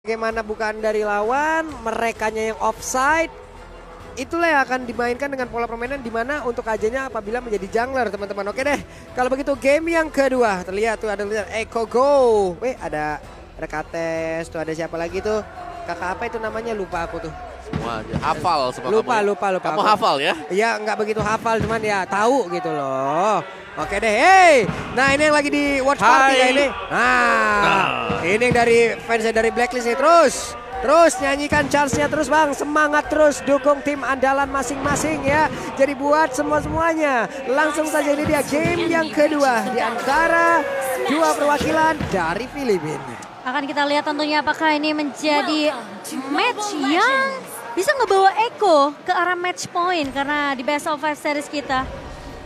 Bagaimana bukaan dari lawan, merekanya yang offside. Itulah yang akan dimainkan dengan pola permainan di mana untuk AJ-nya apabila menjadi jungler, teman-teman. Oke deh, kalau begitu game yang kedua. Terlihat tuh ada Eko Go. Ada Kates, tuh ada siapa lagi tuh? Kakak apa itu namanya? Lupa aku tuh. Semua aja hafal semua lupa. Kamu hafal ya? Iya, nggak begitu hafal, cuman ya tahu gitu loh. Oke deh, hey. Nah ini yang lagi di watch party ya ini. Nah, ini yang dari fansnya dari Blacklist nih. Terus nyanyikan charge-nya terus bang. Semangat terus, dukung tim andalan masing-masing ya. Jadi buat semuanya. Langsung saja ini dia game yang kedua di antara dua perwakilan dari Filipina. Akan kita lihat tentunya apakah ini menjadi match yang bisa ngebawa Eko ke arah match point. Karena di best of 5 series kita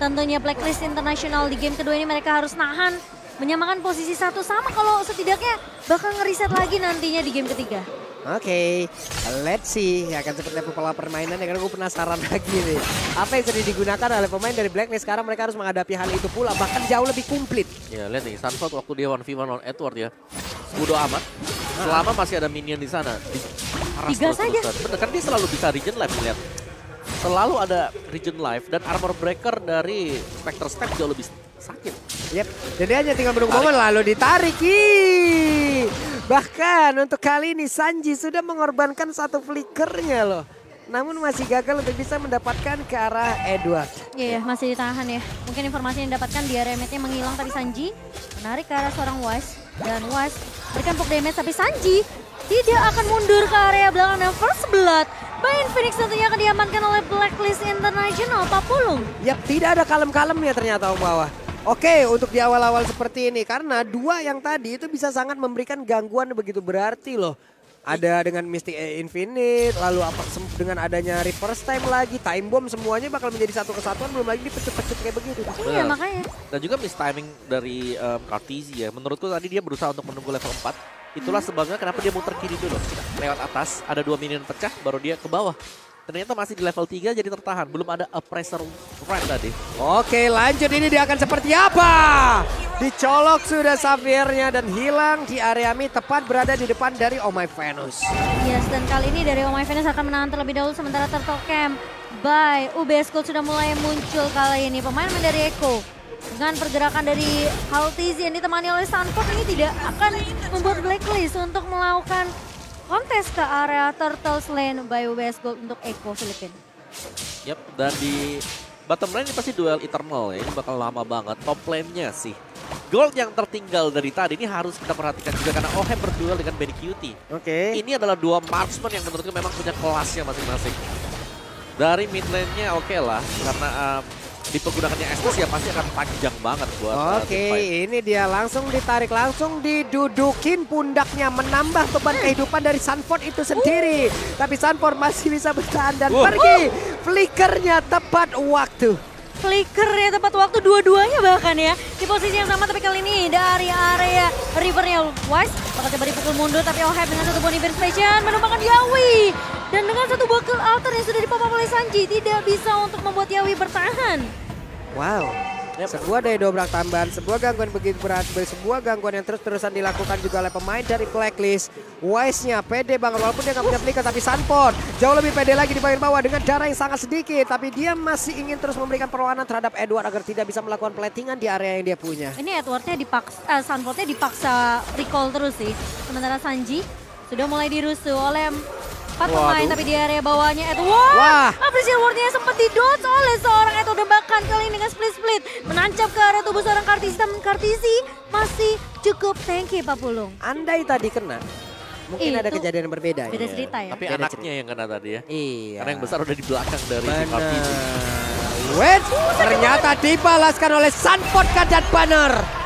tentunya Blacklist International di game kedua ini mereka harus nahan, menyamakan posisi satu sama kalau setidaknya bakal ngeriset lagi nantinya di game ketiga. Oke, let's see ya akan seperti apa pola permainannya karena gue penasaran lagi nih. Apa yang sudah digunakan oleh pemain dari Blacklist sekarang mereka harus menghadapi hal itu pula bahkan jauh lebih komplit. Ya lihat nih, Sunford waktu dia 1v1 on Edward ya. Bodo amat. Selama masih ada minion di sana. Tiga saja. Bener kan dia selalu bisa regen life lihat. Selalu ada regen life dan armor breaker dari Spectre Step jauh lebih sakit. Yep, jadi hanya tinggal menunggu momen lalu ditarik. Bahkan untuk kali ini Sanji sudah mengorbankan satu flickernya loh. Namun masih gagal untuk bisa mendapatkan ke arah Edward. Iya, masih ditahan ya. Mungkin informasi yang didapatkan di area mid-nya menghilang tadi Sanji. Menarik ke arah seorang Wise. Dan Wise berikan poke damage tapi Sanji tidak akan mundur ke area belakang dan first blood. Bayan Phoenix tentunya akan diamankan oleh Blacklist International, Pak Pulung. Yap, tidak ada kalem-kalemnya ternyata Om Bawah. Oke, untuk di awal-awal seperti ini karena dua yang tadi itu bisa sangat memberikan gangguan begitu berarti loh. Ada dengan Mystic Infinite, lalu apa dengan adanya reverse time lagi, time bomb semuanya bakal menjadi satu kesatuan belum lagi dipecut-pecut kayak begitu. Iya makanya. Dan juga miss timing dari Kartizi ya. Menurutku tadi dia berusaha untuk menunggu level 4. Itulah sebabnya kenapa dia muter kiri dulu. Lewat atas, ada 2 minion pecah baru dia ke bawah. Ternyata masih di level 3 jadi tertahan. Belum ada oppressor right tadi. Oke lanjut ini dia akan seperti apa? Dicolok sudah Xaviernya dan hilang di area mid tepat berada di depan dari Oh My Venus. Yes, dan kali ini dari Oh My Venus akan menahan terlebih dahulu sementara Turtle Camp by UBS Gold sudah mulai muncul kali ini. Pemain dari Eko dengan pergerakan dari Haltizi yang ditemani oleh Sunford ini tidak akan membuat Blacklist untuk melakukan kontes ke area Turtles Lane by UBS Gold untuk Eko Filipina. Yap, dan di bottom lane ini pasti duel Eternal ya. Ini bakal lama banget. Top lane-nya sih Gold yang tertinggal dari tadi ini harus kita perhatikan juga karena Ohem berduel dengan Benny Cutie. Oke. Ini adalah dua marksman yang menurutku memang punya kelasnya masing-masing. Dari mid lane-nya oke lah karena dipergunakannya Estus ya pasti akan panjang banget buat Oke, ini dia langsung ditarik, langsung didudukin pundaknya, menambah beban kehidupan dari Sunford itu sendiri. Tapi Sunford masih bisa bertahan dan pergi. Flickernya tepat waktu. Flickernya tepat waktu dua-duanya bahkan ya. Di posisi yang sama tapi kali ini dari area rivernya Wise. Bakal coba dipukul mundur tapi Oheb dengan satu body inspiration menumbangkan Yawi. Dan dengan satu buckle altar yang sudah dipop oleh Sanji tidak bisa untuk membuat Yawi bertahan. Wow, sebuah daya dobrak tambahan, sebuah gangguan begitu berat, sebuah gangguan yang terus-terusan dilakukan juga oleh pemain dari Blacklist. Wise-nya pede banget walaupun dia nggak punya flicker tapi Sunford jauh lebih pede lagi di bagian bawah dengan darah yang sangat sedikit. Tapi dia masih ingin terus memberikan perlawanan terhadap Edward agar tidak bisa melakukan platingan di area yang dia punya. Ini Edwardnya dipaksa, Sunfordnya dipaksa recall terus sih. Sementara Sanji sudah mulai dirusuh oleh 4 pemain tapi di area bawahnya Edward. Wah. Appreciate wardnya sempat didodge oleh seorang Edward dan bahkan kali ini dengan split-split menancap ke arah tubuh seorang Kartizi. Dan Kartizi masih cukup tanky Pak Pulung. Andai tadi kena, mungkin ada kejadian yang berbeda. Beda cerita ya. Tapi Beda anaknya yang kena tadi ya. Iya. Karena yang besar udah di belakang dari Kartizi. Wait, ternyata dibalaskan oleh Sunford Kadat Banner.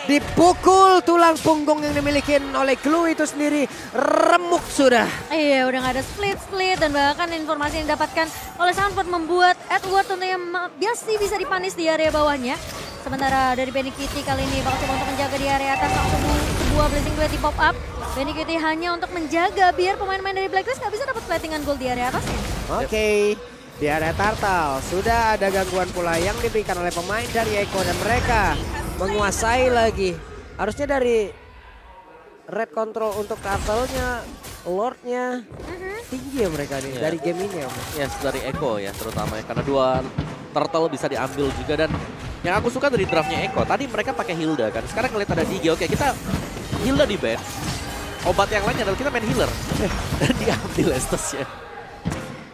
Dipukul tulang punggung yang dimiliki oleh Glue itu sendiri remuk sudah. Iya udah gak ada split-split dan bahkan informasi yang didapatkan oleh Sunford membuat Edward tentunya biasa bisa dipanis di area bawahnya. Sementara dari Benny Kitty kali ini bakal coba untuk menjaga di area atas langsung sebuah blessing duet di pop up. Benny Kitty hanya untuk menjaga biar pemain-pemain dari Blacklist gak bisa dapat platingan gold di area atasnya. Oke. Di area Turtle sudah ada gangguan pula yang diberikan oleh pemain dari Eko dan mereka menguasai lagi. Harusnya dari red control untuk turtle-nya, lord-nya. Tinggi ya mereka nih dari game ini ya. Yes, dari Eko ya terutama ya. Karena 2 turtle bisa diambil juga dan yang aku suka dari draftnya Eko. Tadi mereka pakai Hilda kan. Sekarang ngeliat ada Digi. Oke, kita Hilda di ban. Obat yang lainnya adalah kita main healer. Dan diambil Estus ya.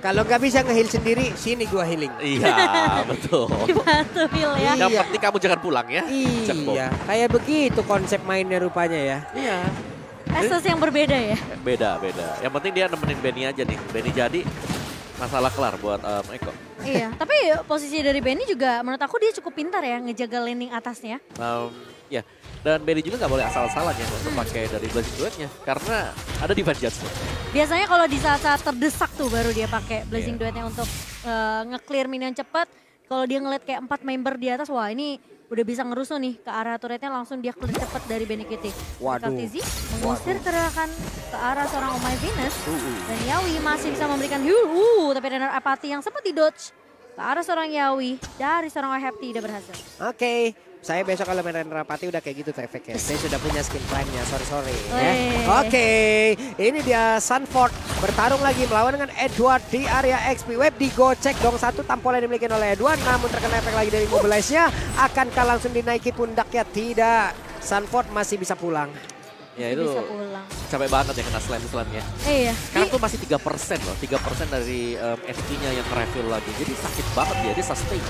Kalau nggak bisa nge-heal sendiri, sini gua healing. Iya, betul. Dibantu heal ya. Yang penting kamu jangan pulang ya. Iya, kayak begitu konsep mainnya rupanya ya. Iya. Estus yang berbeda ya. Beda. Yang penting dia nemenin Benny aja nih. Benny jadi masalah kelar buat Eko. Iya, tapi posisi dari Benny juga menurut aku dia cukup pintar ya ngejaga landing atasnya. Ya, dan Benny juga nggak boleh asal-asalan ya untuk pakai dari Blazing Duet-nya. Karena ada Divine Judgment. Biasanya kalau di saat-saat terdesak tuh baru dia pakai Blazing Duet-nya untuk nge-clear minion cepat. Kalau dia ngeliat kayak 4 member di atas, wah ini udah bisa ngerusuh nih ke arah turretnya, langsung dia clear cepat dari Benny Kitty. Waduh. Kaltizi mengusir gerakan ke arah seorang Oh My Venus. Dan Yawi masih bisa memberikan heal. Tapi Renner Apathy yang sempat di-dodge ke arah seorang Yawi dari seorang Ohep tidak berhasil. Oke. Saya besok kalau main Rapati udah kayak gitu tuh efeknya. Saya sudah punya skin prime-nya, sorry. Ya. Weh. Oke, ini dia Sunford bertarung lagi melawan dengan Edward di area XP Web. Digocek dong satu tampol yang dimiliki oleh Edward. Namun terkena efek lagi dari mobilize-nya. Akankah langsung dinaiki pundaknya? Tidak. Sunford masih bisa pulang. Ya itu Bisa pulang. capek banget ya kena slam ya. Iya. Sekarang tuh masih 3% loh. 3% dari SP-nya yang refill lagi. Jadi sakit banget dia sustain.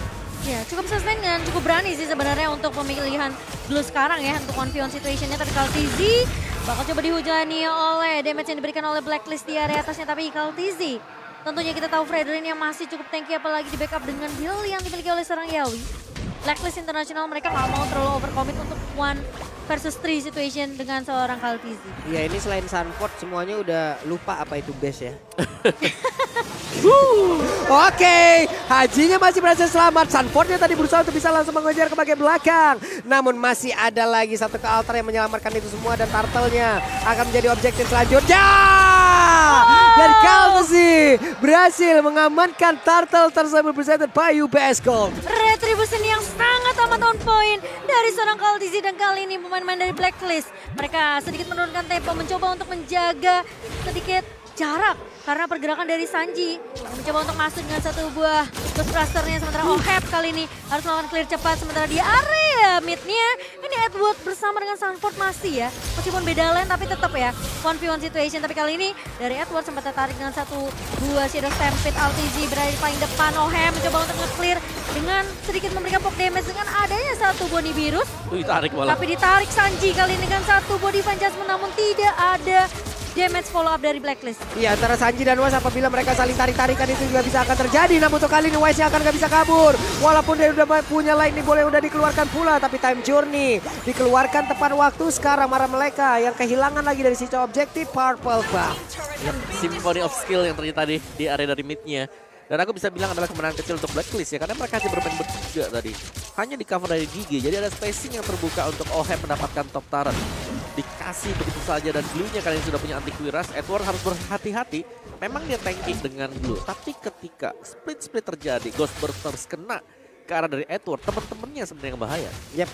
Ya, cukup sustain dan cukup berani sih sebenarnya untuk pemilihan Blue sekarang ya untuk 1v1 situationnya. Tapi Kaltizi bakal coba dihujani oleh damage yang diberikan oleh Blacklist di area atasnya. Tapi Kaltizi tentunya kita tahu Fredrin yang masih cukup tanky apalagi di backup dengan build yang dimiliki oleh seorang Yawi. Blacklist International mereka nggak mau terlalu overcommit untuk 1 versus 3 situation dengan seorang Kaltizi. Ya ini selain Sunford semuanya udah lupa apa itu base ya. Oke, Hajinya masih berhasil selamat. Sunfordnya tadi berusaha untuk bisa langsung mengejar ke bagian belakang. Namun masih ada lagi satu ke altar yang menyelamatkan itu semua. Dan turtle-nya akan menjadi objektif selanjutnya. Dan Kaltizi berhasil mengamankan turtle tersebut presented by UBS Gold. Retribution yang sangat amat on point dari seorang Kaltizi dan kali ini pemain-pemain dari Blacklist. Mereka sedikit menurunkan tempo mencoba untuk menjaga sedikit jarak karena pergerakan dari Sanji yang mencoba untuk masuk dengan satu buah Ghost Blaster-nya, sementara Ohep kali ini harus melakukan clear cepat. Sementara di area mid-nya ini Edward bersama dengan Sunford masih ya, meskipun beda lane tapi tetap ya 1v1 situation. Tapi kali ini dari Edward sempat tertarik dengan satu buah Shadow Stampede. Altizi berada di paling depan, Ohep mencoba untuk nge-clear dengan sedikit memberikan poke damage dengan adanya satu buah Nibiru's. Ditarik malah. Tapi ditarik Sanji kali ini dengan satu buah Divine Judgment, namun tidak ada damage follow up dari Blacklist. Iya, antara Sanji dan Wise apabila mereka saling tarik-tarikan itu juga bisa akan terjadi. Namun untuk kali ini Wise-nya akan gak bisa kabur. Walaupun dia udah punya lightning boleh udah dikeluarkan pula. Tapi time journey dikeluarkan tepat waktu. Sekarang marah mereka yang kehilangan lagi dari sisa objektif Purple Buff. Symphony of Skill yang ternyata di area dari mid-nya. Dan aku bisa bilang adalah kemenangan kecil untuk Blacklist ya. Karena mereka hanya bermain bertiga tadi. Hanya di cover dari Gigi. Jadi ada spacing yang terbuka untuk Ohep mendapatkan top turret. Dikasih begitu saja dan Blue-nya kalian sudah punya anti Quiras. Edward harus berhati-hati. Memang dia tanking dengan Blue. Tapi ketika split-split terjadi, Ghost Bursters kena ke arah dari Edward. Teman-temannya sebenarnya yang bahaya. Yep.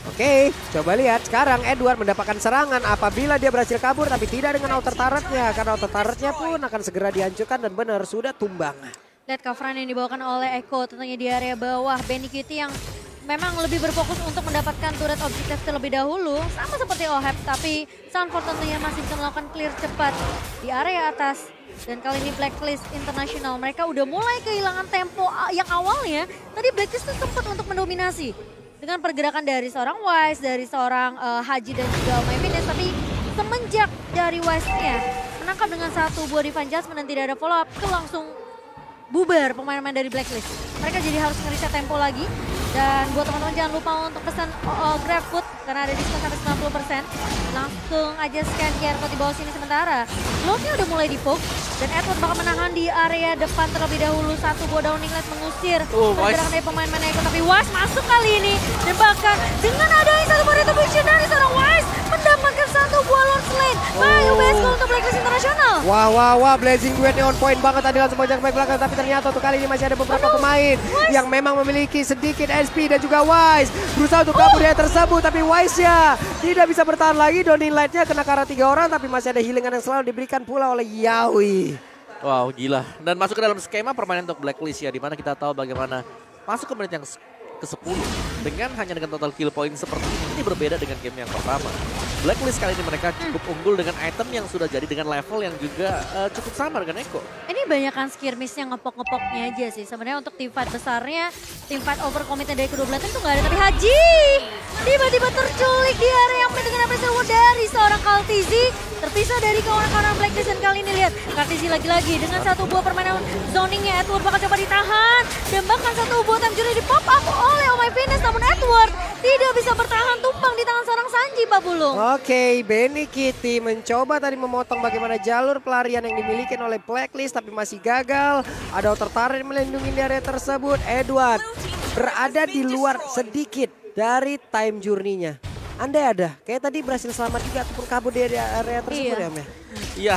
Oke, coba lihat sekarang Edward mendapatkan serangan apabila dia berhasil kabur tapi tidak dengan outer turret-nya. Karena outer turret-nya pun akan segera dihancurkan dan benar sudah tumbang. Lihat coveran yang dibawakan oleh Eko tentunya di area bawah. Benny Kitty yang memang lebih berfokus untuk mendapatkan turret objektif terlebih dahulu. Sama seperti Ohep, tapi Sunford tentunya masih bisa melakukan clear cepat di area atas. Dan kali ini Blacklist International mereka udah mulai kehilangan tempo yang awalnya. Tadi Blacklist tuh sempat untuk mendominasi. Dengan pergerakan dari seorang Wise, dari seorang Haji dan juga Oh My Venus. Tapi semenjak dari Wise-nya menangkap dengan satu buah Divine Judgment dan tidak ada follow up, itu langsung bubar pemain-pemain dari Blacklist. Mereka jadi harus nge-reset tempo lagi. Dan buat teman-teman jangan lupa untuk pesan GrabFood karena ada diskon sampai 90%. Langsung aja scan QR code di bawah sini sementara. Load-nya udah mulai di-poke dan Edward bakal menahan di area depan terlebih dahulu. Satu buah Downing Light mengusir pergerakan dari pemain-pemain Eko. Tapi Wise masuk kali ini dan bahkan dengan adanya satu buah retribution dari seorang Wise mendapatkan satu buah Lord Slane. Baik, UBS Gold untuk Blacklist International. Wah, Blazing Duetnya on point banget tadi langsung pojok back belakang. Tapi ternyata untuk kali ini masih ada beberapa pemain yang memang memiliki sedikit SP dan juga Wise. Berusaha untuk kabur dari tersebut, tapi Wise ya tidak bisa bertahan lagi. Downing Light-nya kena karena 3 orang, tapi masih ada healingan yang selalu diberikan pula oleh Yawi. Wow, gila. Dan masuk ke dalam skema permainan untuk Blacklist ya, dimana kita tahu bagaimana masuk ke menit yang ke-10 hanya dengan total kill point seperti ini berbeda dengan game yang pertama. Blacklist kali ini mereka cukup unggul dengan item yang sudah jadi dengan level yang juga cukup sama dengan Eko. Ini banyakan skirmish yang ngepok-ngepoknya aja sih. Sebenarnya untuk teamfight besarnya, teamfight overcommitnya dari kedua belah tim tuh gak ada. Tapi Haji tiba-tiba terculik di area mid dengan apresiasi dari seorang Kaltizi. Terpisah dari kawan-kawan Blacklist, dan kali ini lihat Kaltizi lagi-lagi dengan satu buah permainan zoningnya. Edward bakal coba ditahan dan bahkan satu buah time journey di pop up oleh Oh My Venus, namun Edward tidak bisa bertahan, tumpang di tangan seorang Sanji, Pak Bulung. Oke, Benny Kitty mencoba tadi memotong bagaimana jalur pelarian yang dimiliki oleh Blacklist, tapi masih gagal. Ada Outer Turret melindungi di area tersebut. Edward berada di luar sedikit dari time journey-nya. Andai ada, kayak tadi berhasil selamat juga ataupun kabur dari area tersebut ya, Meh? Iya,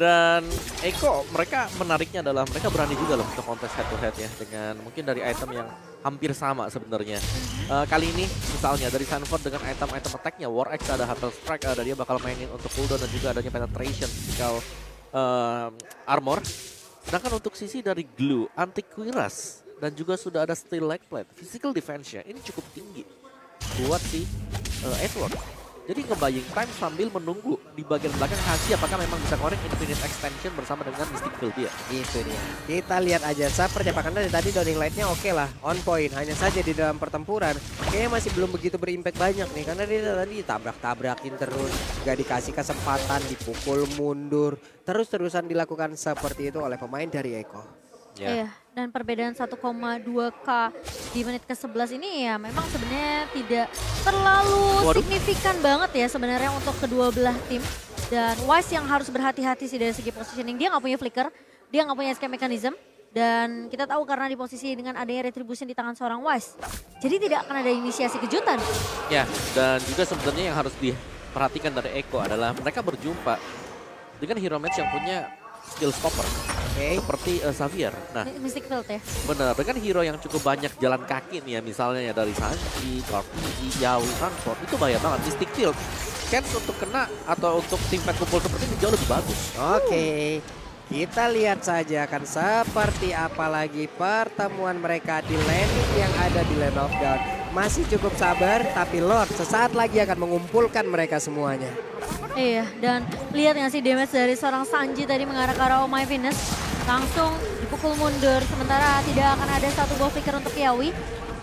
dan Eko mereka menariknya adalah mereka berani juga loh untuk kontes head to head ya, dengan mungkin dari item yang hampir sama sebenarnya. Kali ini misalnya dari Sanford dengan item-item attack-nya, War Axe ada Hattle Strike, ada dia bakal mainin untuk cooldown dan juga adanya penetration physical armor. Sedangkan untuk sisi dari Glue, Antiquiras dan juga sudah ada Steel Leg Plate, physical defense-nya ini cukup tinggi buat si Edward. Jadi ngebaying time sambil menunggu di bagian belakang Haji apakah memang bisa ngorek Infinite Extension bersama dengan Mystic Field dia. Itu dia. Kita lihat aja seperti apa, karena dari tadi Downing Light-nya oke lah, on point. Hanya saja di dalam pertempuran kayaknya masih belum begitu berimpact banyak nih, karena dia tadi tabrak-tabrakin terus, gak dikasih kesempatan, dipukul mundur, terus-terusan dilakukan seperti itu oleh pemain dari Eko. Iya, dan perbedaan 1,2k di menit ke-11 ini ya memang sebenarnya tidak terlalu signifikan banget ya sebenarnya untuk kedua belah tim. Dan Wise yang harus berhati-hati sih dari segi positioning. Dia nggak punya flicker, dia nggak punya escape mechanism. Dan kita tahu karena di posisi dengan adanya retribution di tangan seorang Wise, jadi tidak akan ada inisiasi kejutan. Ya, dan juga sebenarnya yang harus diperhatikan dari Eko adalah mereka berjumpa dengan hero match yang punya skill stopper. Seperti Xavier. Nah, Mystic Field ya. Bener, dengan hero yang cukup banyak jalan kaki nih ya, misalnya ya dari Sanji, Kartiji, Yawi, Sanford, itu bahaya banget. Mystic Field, chance untuk kena atau untuk tim fight kumpul seperti ini jauh lebih bagus. Oke, kita lihat saja akan seperti apa lagi pertemuan mereka di landing yang ada di Land of Dawn. Masih cukup sabar, tapi Lord sesaat lagi akan mengumpulkan mereka semuanya. Iya, dan lihat nggak sih damage dari seorang Sanji tadi mengarah ke arah Oh My Venus. Langsung dipukul mundur, sementara tidak akan ada satu buah flicker untuk Yawi.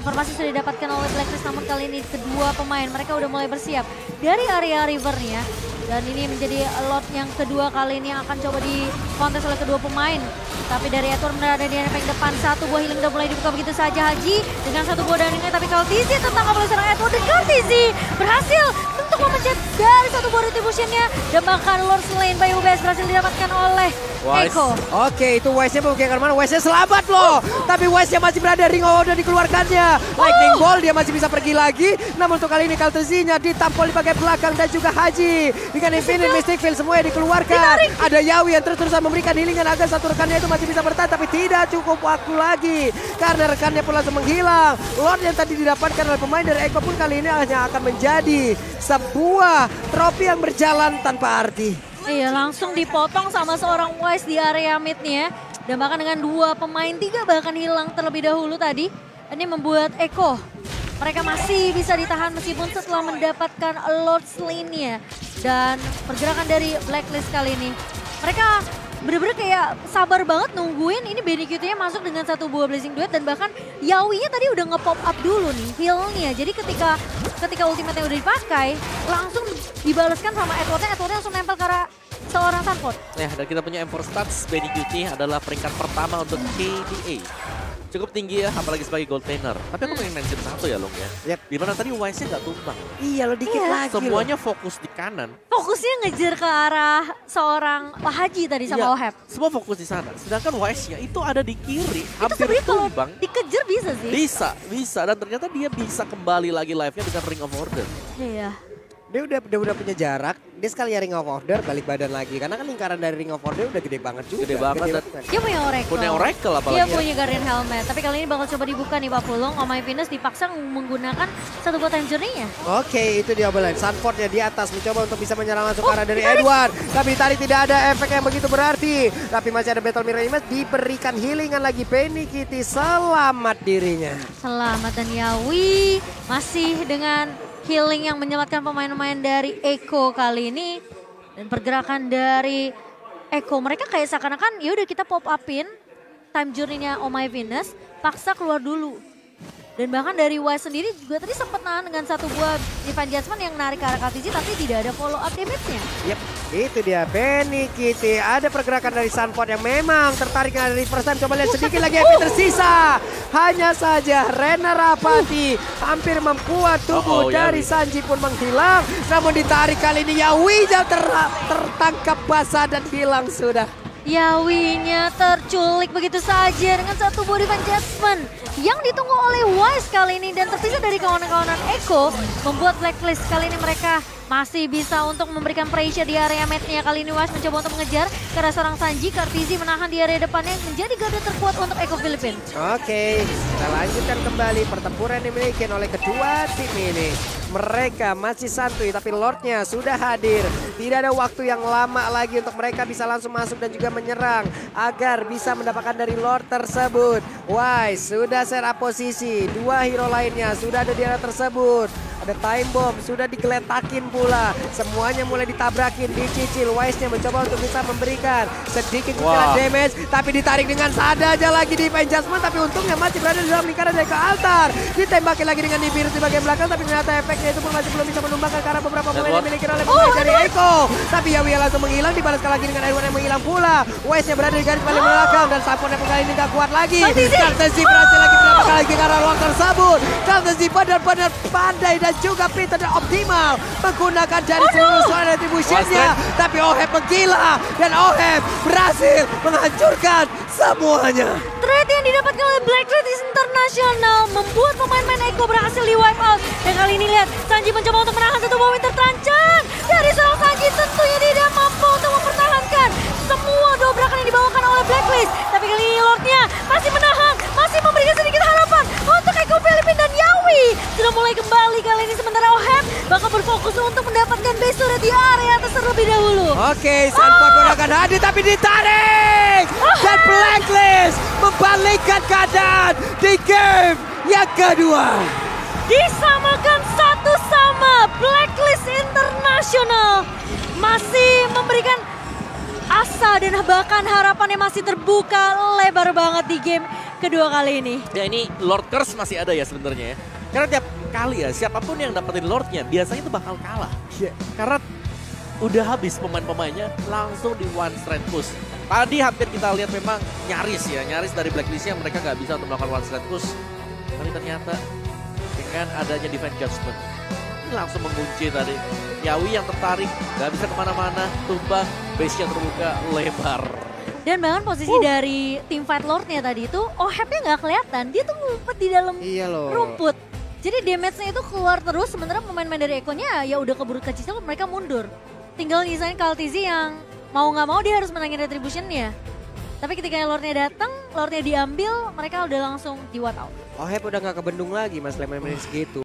Informasi sudah didapatkan oleh Blacklist, namun kali ini kedua pemain mereka udah mulai bersiap dari area rivernya. Dan ini menjadi lot yang kedua kali ini yang akan coba dikontes oleh kedua pemain. Tapi dari Edward berada di area paling depan, satu buah healing udah mulai dibuka begitu saja Haji. Dengan satu buah daningnya, tapi Kaltizi tertangkap oleh seorang Edward. Dan Kaltizi berhasil untuk memencet dari satu buah retributionnya. Dan bahkan Lord Slain by UBS berhasil didapatkan oleh Eko. Oke, itu Wise-nya memungkinkan kemana? Wise-nya selamat loh. Tapi Wise-nya masih berada, Ring of Order dikeluarkannya. Lightning Ball, dia masih bisa pergi lagi. Namun untuk kali ini Kaltizi-nya ditampol di bagian belakang dan juga Haji. Dengan Infinite Mystic Field semuanya dikeluarkan. Ada Yawi yang terus-terusan memberikan healingan agar satu rekannya itu masih bisa bertahan. Tapi tidak cukup waktu lagi. Karena rekannya pun langsung menghilang. Lord yang tadi didapatkan oleh pemain dari Eko pun kali ini hanya akan menjadi sebuah trofi yang berjalan tanpa arti. Iya, langsung dipotong sama seorang Wise di area mid-nya. Dan bahkan dengan dua pemain, tiga bahkan hilang terlebih dahulu tadi. Ini membuat Eko, mereka masih bisa ditahan meskipun setelah mendapatkan Lord Slain-nya. Dan pergerakan dari Blacklist kali ini, mereka bener-bener kayak sabar banget nungguin ini Benny Kitty-nya masuk dengan satu buah Blazing Duet. Dan bahkan Yawi-nya tadi udah nge-pop up dulu nih heal-nya. Jadi ketika ultimate-nya udah dipakai, langsung dibalaskan sama Edward-nya langsung nempel ke arah seorang Sanford. Ya, dan kita punya M4 Stats, Benny Kitty adalah peringkat pertama untuk KDA. Cukup tinggi ya, apalagi sebagai gold laner. Tapi aku pengen mention satu ya, Long ya. Dimana tadi Wise-nya nggak tumbang. Iya, lo dikit lagi. Semuanya fokus di kanan. Fokusnya ngejar ke arah seorang Haji tadi sama Oheb. Semua fokus di sana. Sedangkan Wise-nya itu ada di kiri, Itu hampir sebenarnya kalau tumbang. dikejar bisa sih. Bisa. Dan ternyata dia bisa kembali lagi live-nya dengan Ring of Order. Iya. Dia udah punya jarak, dia sekali Ring of Order balik badan lagi. Karena kan lingkaran dari Ring of Order udah gede banget juga. Gede banget dan Dia punya Oracle. punya Oracle apalagi. Dia punya Guardian Helmet. Tapi kali ini bakal coba dibuka nih Pak Pulung. Oh My Venus dipaksa menggunakan satu buat time journey-nya. Oke, itu dia Belen. Sunfordnya di atas mencoba untuk bisa menyerang masuk ke arah dari Edward. Tapi ditarik tidak ada efek yang begitu berarti. Tapi masih ada Battle Mirror Image, diberikan healingan lagi. Penny Kitty selamat dirinya. Selamat dan Yawi masih dengan healing yang menyelamatkan pemain-pemain dari Echo kali ini. Dan pergerakan dari Echo mereka kayak seakan-akan ya udah kita pop upin time journey-nya Oh My Venus, paksa keluar dulu. Dan bahkan dari Wise sendiri juga tadi sempat nahan dengan satu buah Divine Judgment yang narik ke arah Kaltizi tapi tidak ada follow up damage-nya. Yep, itu dia Penny Kitty. Ada pergerakan dari Sunford yang memang tertarik dari first time. Coba lihat sedikit lagi yang tersisa. Hanya saja Rena Rapati hampir membuat tubuh dari Sanji pun menghilang. Namun ditarik kali ini Yawi tertangkap basah dan hilang sudah. Yawinya terculik begitu saja dengan satu buah Divine Judgment yang ditunggu oleh Wise kali ini dan terpisah dari kawanan-kawanan Echo membuat Blacklist kali ini mereka masih bisa untuk memberikan pressure di area mid-nya. Kali ini Wise mencoba untuk mengejar karena seorang Sanji. Kaltizi menahan di area depannya yang menjadi garda terkuat untuk Echo Philippines. Oke, kita lanjutkan kembali pertempuran yang dimiliki oleh kedua tim ini. Mereka masih santuy tapi Lordnya sudah hadir. Tidak ada waktu yang lama lagi untuk mereka bisa langsung masuk dan juga menyerang agar bisa mendapatkan dari Lord tersebut. Wise sudah set up posisi. Dua hero lainnya sudah ada di area tersebut. Ada time bomb, sudah digeletakin pula. Semuanya mulai ditabrakin, dicicil. Wise-nya mencoba untuk bisa memberikan sedikit cicilan damage. Tapi ditarik dengan sada aja lagi di Divine Judgment. Tapi untungnya masih berada di dalam lingkaran dari ke altar. Ditembakin lagi dengan Nibiru di bagian belakang. Tapi ternyata efeknya itu pun masih belum bisa menumbangkan karena beberapa pemain yang dimiliki oleh pemain dari Echo. Tapi Yawi langsung menghilang, dibalaskan lagi dengan Edward yang menghilang pula. Wise-nya berada di garis paling belakang. Dan Sunford yang kali ini gak kuat lagi. Kaltizi berhasil lagi mendapatkan lagi karena Lord tersebut. Kaltizi benar-benar pandai dan juga pintar dan optimal menggunakan dari seluruh suara retribution-nya. Tapi Oheb menggila dan Oheb berhasil menghancurkan semuanya. Trade yang didapatkan oleh Blacklist International membuat pemain-pemain Echo berhasil di wipe out. Dan kali ini lihat Sanji mencoba untuk menahan satu bom terancam. Dari seorang Sanji tentunya tidak mampu untuk mempertahankan semua dobrakan yang dibawakan oleh Blacklist. Tapi kali ini Lordnya masih menahan, masih memberikan sedikit harapan untuk Echo Philippines dan Yawi. Sudah mulai kembali kali ini sementara Oheb bakal berfokus untuk mendapatkan base turret di area atas terlebih dahulu. Oke, Sunford pun akan hadir tapi ditarik. Dan Blacklist membalikkan keadaan di game yang kedua. Disamakan satu sama. Blacklist International masih memberikan asa dan bahkan harapannya masih terbuka lebar banget di game kedua kali ini. Ya ini Lord Curse masih ada ya sebenarnya ya. Karena tiap kali ya siapapun yang dapetin Lordnya biasanya itu bakal kalah. Karena udah habis pemain-pemainnya langsung di one strand push. Tadi hampir kita lihat memang nyaris dari Blacklist-nya mereka nggak bisa untuk melakukan one strand push. Tapi ternyata dengan adanya Divine Judgment ini langsung mengunci tadi. Yawi yang tertarik nggak bisa kemana-mana, tumbang, base-nya terbuka lebar. Dan bahkan posisi dari tim fight Lord-nya tadi itu Oheb-nya nggak kelihatan, dia tuh ngumpet di dalam rumput. Jadi damage-nya itu keluar terus sementara pemain-pemain dari Echo-nya ya udah keburu kecil mereka mundur. Tinggal nyisain Kaltizi yang mau nggak mau dia harus menangin retribution-nya. Tapi ketika Lord-nya datang, Lord-nya diambil, mereka udah langsung di wipe out. Oheb udah nggak kebendung lagi mas, main segitu.